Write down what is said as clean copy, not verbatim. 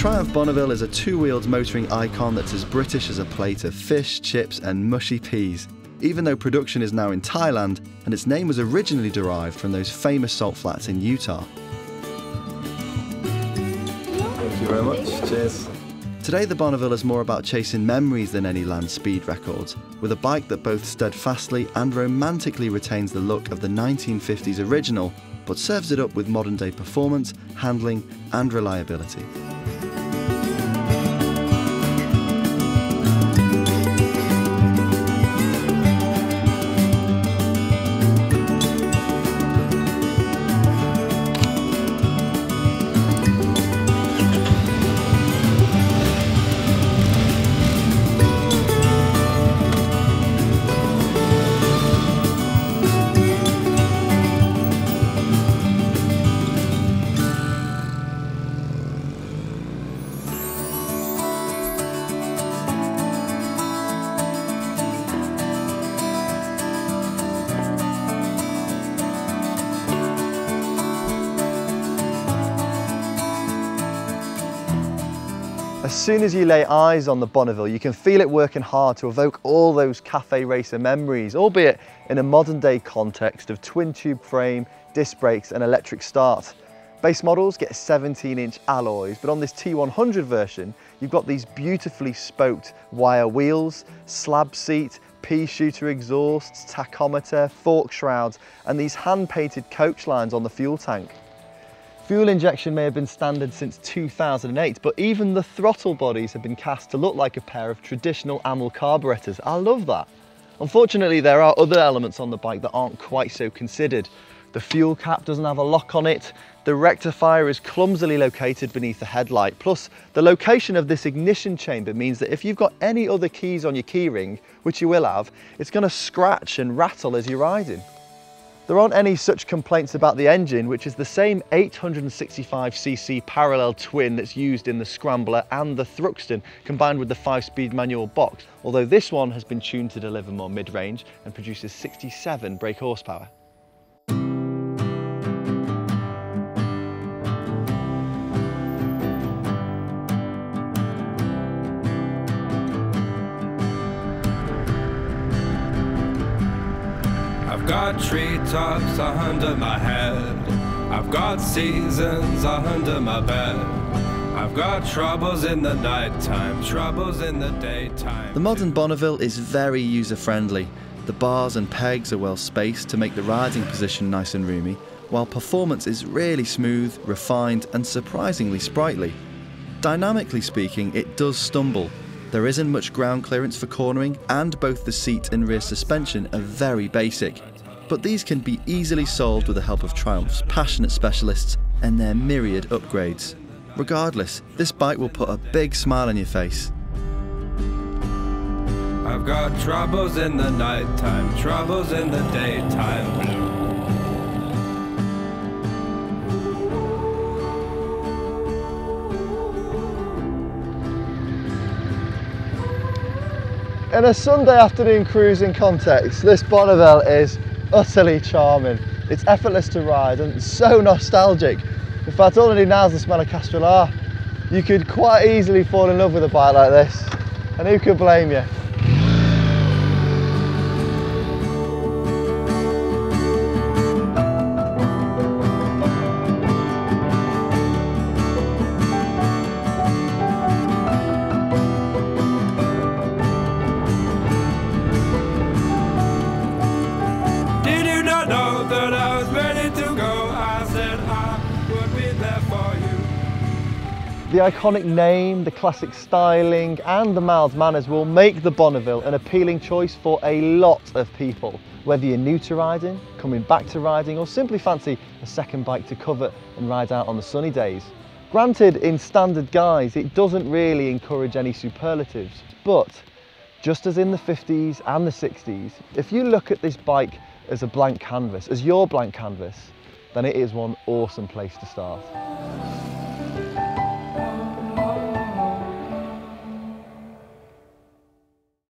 Triumph Bonneville is a two-wheeled motoring icon that's as British as a plate of fish, chips and mushy peas, even though production is now in Thailand and its name was originally derived from those famous salt flats in Utah. Thank you very much. Cheers. Today the Bonneville is more about chasing memories than any land speed records, with a bike that both steadfastly and romantically retains the look of the 1950s original, but serves it up with modern day performance, handling and reliability. As soon as you lay eyes on the Bonneville, you can feel it working hard to evoke all those cafe racer memories, albeit in a modern day context of twin tube frame, disc brakes and electric start. Base models get 17-inch alloys, but on this T100 version, you've got these beautifully spoked wire wheels, slab seat, pea shooter exhausts, tachometer, fork shrouds, and these hand-painted coach lines on the fuel tank. Fuel injection may have been standard since 2008, but even the throttle bodies have been cast to look like a pair of traditional Amel carburetors. I love that. Unfortunately, there are other elements on the bike that aren't quite so considered. The fuel cap doesn't have a lock on it, the rectifier is clumsily located beneath the headlight, plus the location of this ignition chamber means that if you've got any other keys on your keyring, which you will have, it's going to scratch and rattle as you're riding. There aren't any such complaints about the engine, which is the same 865cc parallel twin that's used in the Scrambler and the Thruxton, combined with the 5-speed manual box, although this one has been tuned to deliver more mid-range and produces 67 brake horsepower. I've got treetops under my head, I've got seasons under my bed, I've got troubles in the nighttime, troubles in the daytime. The modern Bonneville is very user-friendly. The bars and pegs are well spaced to make the riding position nice and roomy, while performance is really smooth, refined and surprisingly sprightly. Dynamically speaking, it does stumble. There isn't much ground clearance for cornering, and both the seat and rear suspension are very basic. But these can be easily solved with the help of Triumph's passionate specialists and their myriad upgrades. Regardless, this bike will put a big smile on your face. I've got troubles in the nighttime, troubles in the daytime blue. In a Sunday afternoon cruising context, this Bonneville is utterly charming. It's effortless to ride and so nostalgic. In fact, all I need now is the smell of Castellar. You could quite easily fall in love with a bike like this, and who could blame you? The iconic name, the classic styling and the mild manners will make the Bonneville an appealing choice for a lot of people. Whether you're new to riding, coming back to riding or simply fancy a second bike to covet and ride out on the sunny days. Granted, in standard guise it doesn't really encourage any superlatives, but just as in the 50s and the 60s, if you look at this bike as a blank canvas, as your blank canvas, then it is one awesome place to start.